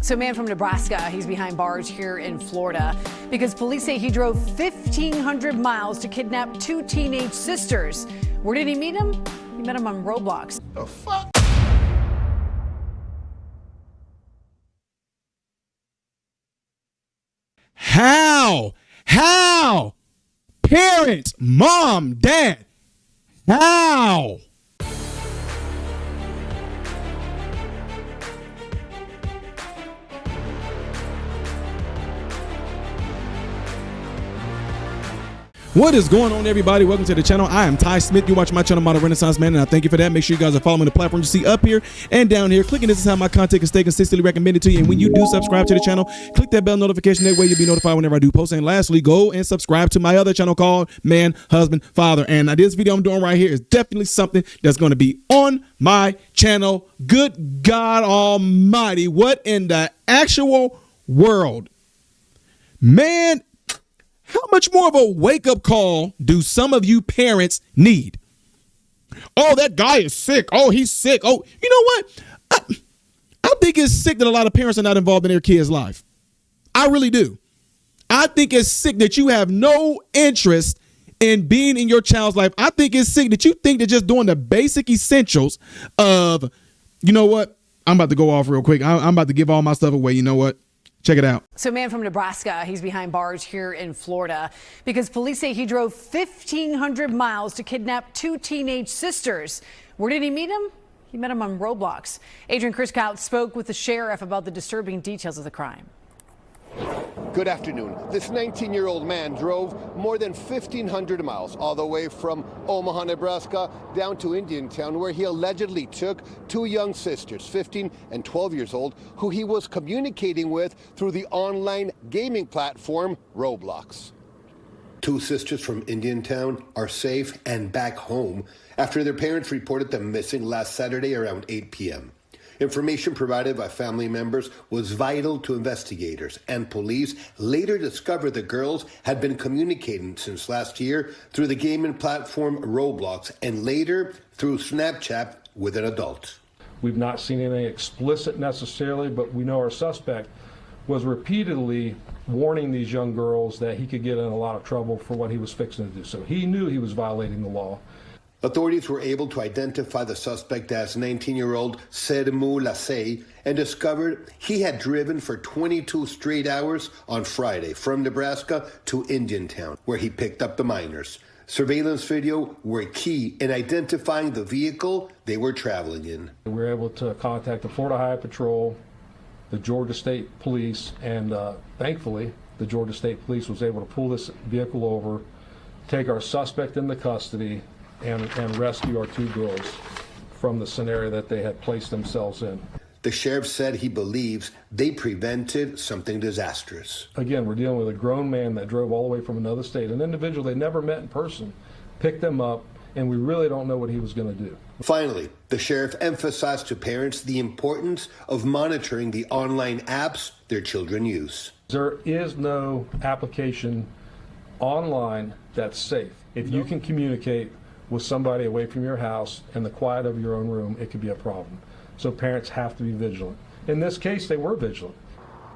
So a man from Nebraska, he's behind bars here in Florida because police say he drove 1,500 miles to kidnap two teenage sisters. Where did he meet them? He met them on Roblox. The fuck? How? Parents, mom, dad, how? What is going on, everybody? Welcome to the channel. I am Ty Smith. You watch my channel, Modern Renaissance Man, and I thank you for that. Make sure you guys are following the platform you see up here and down here. Clicking this is how my content can stay consistently recommended to you. And when you do subscribe to the channel, click that bell notification. That way you'll be notified whenever I do post. And lastly, go and subscribe to my other channel called Man, Husband, Father. And this video I'm doing right here is definitely something that's going to be on my channel. Good God Almighty. What in the actual world? Man, how much more of a wake-up call do some of you parents need? Oh, that guy is sick. Oh, he's sick. Oh, you know what? I think it's sick that a lot of parents are not involved in their kids' life. I really do. I think it's sick that you have no interest in being in your child's life. I think it's sick that you think that just doing the basic essentials of, you know what? I'm about to go off real quick. I'm about to give all my stuff away. You know what? Check it out. So a man from Nebraska, he's behind bars here in Florida because police say he drove 1,500 miles to kidnap two teenage sisters. Where did he meet them? He met them on Roblox. Adrian Kriskout spoke with the sheriff about the disturbing details of the crime. Good afternoon. This 19-year-old man drove more than 1,500 miles all the way from Omaha, Nebraska, down to Indiantown, where he allegedly took two young sisters, 15 and 12 years old, who he was communicating with through the online gaming platform Roblox. Two sisters from Indiantown are safe and back home after their parents reported them missing last Saturday around 8 p.m. Information provided by family members was vital to investigators, and police later discovered the girls had been communicating since last year through the gaming platform Roblox and later through Snapchat with an adult. We've not seen anything explicit necessarily, but we know our suspect was repeatedly warning these young girls that he could get in a lot of trouble for what he was fixing to do. So he knew he was violating the law. Authorities were able to identify the suspect as 19-year-old Sermu Lasey and discovered he had driven for 22 straight hours on Friday from Nebraska to Indiantown, where he picked up the minors. Surveillance video were key in identifying the vehicle they were traveling in. We were able to contact the Florida Highway Patrol, the Georgia State Police, and thankfully, the Georgia State Police was able to pull this vehicle over, take our suspect into custody, and rescue our two girls from the scenario that they had placed themselves in. The sheriff said he believes they prevented something disastrous. Again, we're dealing with a grown man that drove all the way from another state, an individual they never met in person, picked them up, and we really don't know what he was going to do. Finally, the sheriff emphasized to parents the importance of monitoring the online apps their children use. There is no application online that's safe. If you can communicate with somebody away from your house in the quiet of your own room, it could be a problem. So parents have to be vigilant. In this case, they were vigilant.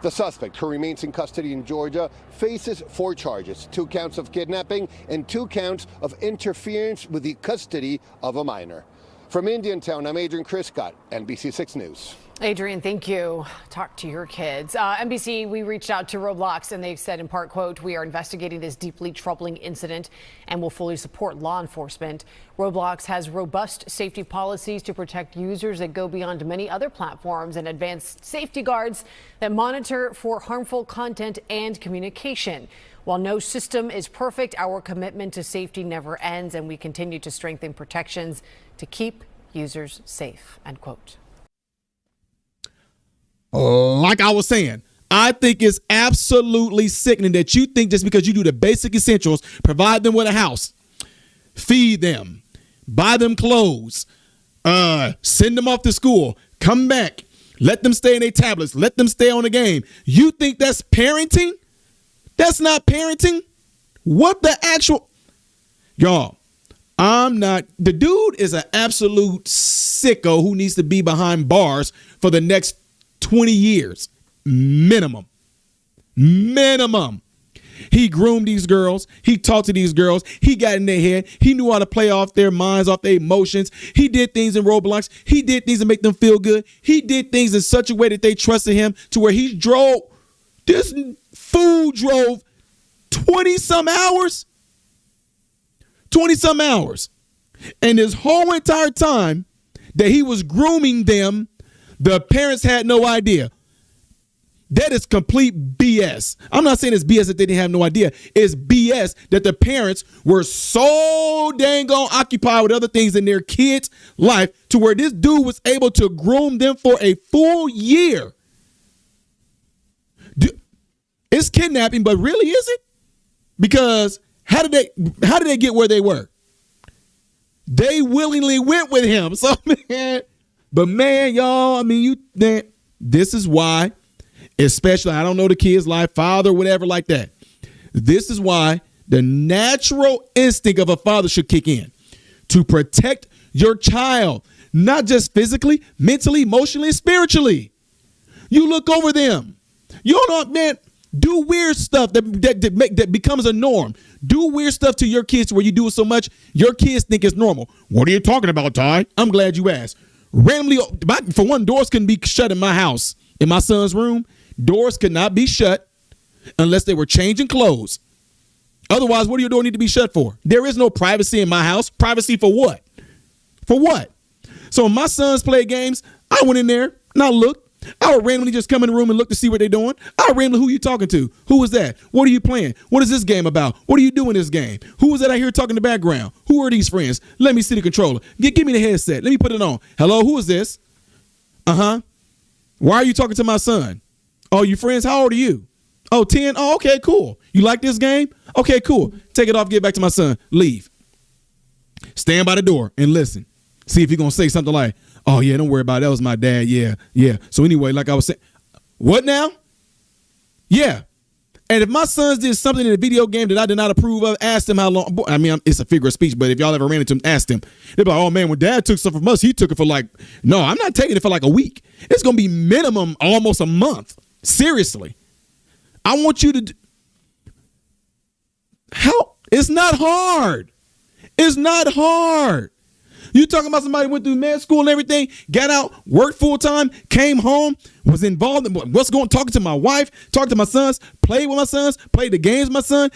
The suspect, who remains in custody in Georgia, faces 4 charges, 2 counts of kidnapping and 2 counts of interference with the custody of a minor. From Indiantown, I'm Adrian Kriskout, NBC6 News. Adrian, thank you. Talk to your kids. NBC, we reached out to Roblox and they said in part, quote, "We are investigating this deeply troubling incident and will fully support law enforcement." Roblox has robust safety policies to protect users that go beyond many other platforms and advanced safety guards that monitor for harmful content and communication. While no system is perfect, our commitment to safety never ends, and we continue to strengthen protections to keep users safe, end quote. Like I was saying, I think it's absolutely sickening that you think just because you do the basic essentials, provide them with a house, feed them, buy them clothes, send them off to school, come back, let them stay in their tablets, let them stay on the game. You think that's parenting? That's not parenting. What the actual... Y'all, I'm not... The dude is an absolute sicko who needs to be behind bars for the next 20 years. minimum. Minimum. He groomed these girls. He talked to these girls. He got in their head. He knew how to play off their minds, off their emotions. He did things in Roblox. He did things to make them feel good. He did things in such a way that they trusted him to where this fool drove 20-some hours. 20-some hours. And this whole entire time that he was grooming them, the parents had no idea. That is complete BS. I'm not saying it's BS that they didn't have no idea. It's BS that the parents were so dang on occupied with other things in their kids' life to where this dude was able to groom them for a full year. It's kidnapping, but really is it? Because how did they get where they were? They willingly went with him. So man, y'all, I mean, this is why. Especially, I don't know the kid's life, father, whatever like that. This is why the natural instinct of a father should kick in to protect your child, not just physically, mentally, emotionally, and spiritually. You look over them. You don't, man, do weird stuff that becomes a norm. Do weird stuff to your kids where you do it so much, your kids think it's normal. What are you talking about, Ty? I'm glad you asked. Randomly, for one, doors couldn't be shut in my house, in my son's room. Doors could not be shut unless they were changing clothes. Otherwise, what do your door need to be shut for? There is no privacy in my house. Privacy for what? For what? So when my sons play games, I went in there and I looked. I would randomly just come in the room and look to see what they're doing. I would randomly, who you talking to? Who is that? What are you playing? What is this game about? What are you doing in this game? Who is that I hear talking in the background? Who are these friends? Let me see the controller. Give me the headset. Let me put it on. Hello, who is this? Uh-huh. Why are you talking to my son? Oh, you friends? How old are you? Oh, 10? Oh, okay, cool. You like this game? Okay, cool. Take it off, get back to my son. Leave. Stand by the door and listen. See if he's going to say something like, oh, yeah, don't worry about it. That was my dad. Yeah. So anyway, like I was saying, what now? Yeah. And if my sons did something in a video game that I did not approve of, ask them how long. I mean, it's a figure of speech, but if y'all ever ran into them, ask them. They'd be like, oh, man, when dad took stuff from us, he took it for no, I'm not taking it for like a week. It's going to be minimum almost a month. Seriously. I want you to how? It's not hard. It's not hard. You talking about somebody who went through med school and everything, got out, worked full time, came home, was involved in talking to my wife, talking to my sons, played with my sons, played the games with my son,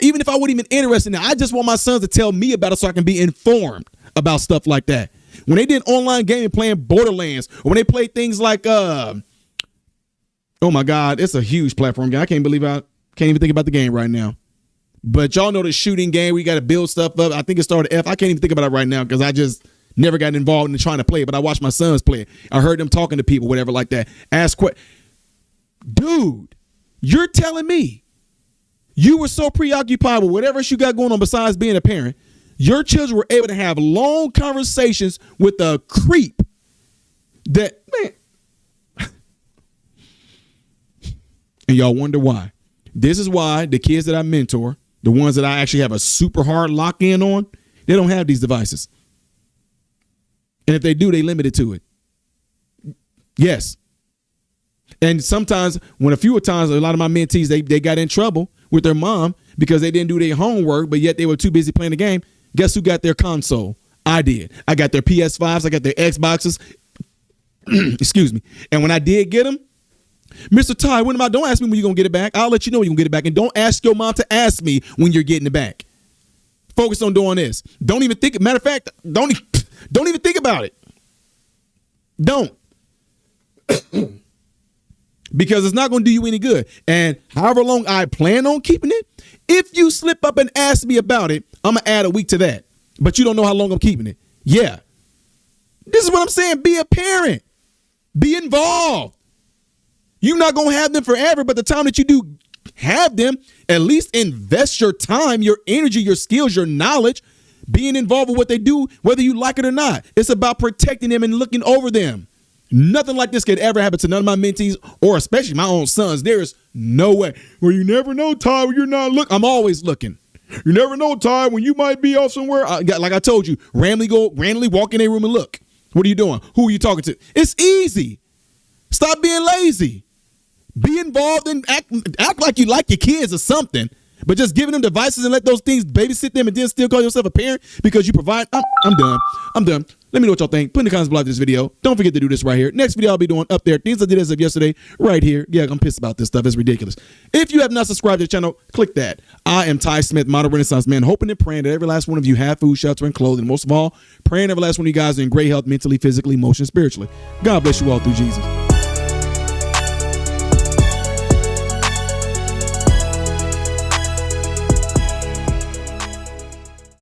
even if I wasn't even interested in it, I just want my sons to tell me about it so I can be informed about stuff like that. When they did online gaming playing Borderlands, or when they played things like oh my God, it's a huge platform game. I can't even think about the game right now. But y'all know the shooting game where you got to build stuff up. I think it started F. I can't even think about it right now because I just never got involved in trying to play it. But I watched my sons play it. I heard them talking to people, whatever like that. Dude, you're telling me you were so preoccupied with whatever else you got going on besides being a parent, your children were able to have long conversations with a creep that, man. And y'all wonder why. This is why the kids that I mentor, the ones that I actually have a super hard lock in on, they don't have these devices. And if they do, they limit it to it. Yes. And sometimes a few times, a lot of my mentees, they got in trouble with their mom because they didn't do their homework, but yet they were too busy playing the game. Guess who got their console? I did. I got their PS5s. I got their Xboxes. Excuse me. And when I did get them, Mr. Ty, don't ask me when you're going to get it back. I'll let you know when you're going to get it back. And don't ask your mom to ask me when you're getting it back. Focus on doing this. Don't even think. Matter of fact, don't even think about it. Don't. Because it's not going to do you any good. And however long I plan on keeping it, if you slip up and ask me about it, I'm going to add a week to that. But you don't know how long I'm keeping it. Yeah. This is what I'm saying. Be a parent. Be involved. You're not going to have them forever, but the time that you do have them, at least invest your time, your energy, your skills, your knowledge, being involved with what they do, whether you like it or not. It's about protecting them and looking over them. Nothing like this could ever happen to none of my mentees or especially my own sons. There is no way. Well, you never know, Ty, when you're not looking. I'm always looking. You never know, Ty, when you might be off somewhere. Like I told you, randomly walk in a room and look. What are you doing? Who are you talking to? It's easy. Stop being lazy. Be involved and act like you like your kids or something. But just giving them devices and let those things babysit them and then still call yourself a parent because you provide. I'm done. I'm done. Let me know what y'all think. Put in the comments below this video. Don't forget to do this right here. Next video I'll be doing up there. Things I did as of yesterday right here. Yeah, I'm pissed about this stuff. It's ridiculous. If you have not subscribed to the channel, click that. I am Ty Smith, Modern Renaissance Man, hoping and praying that every last one of you have food, shelter, and clothing. Most of all, praying every last one of you guys are in great health mentally, physically, emotionally, spiritually. God bless you all through Jesus.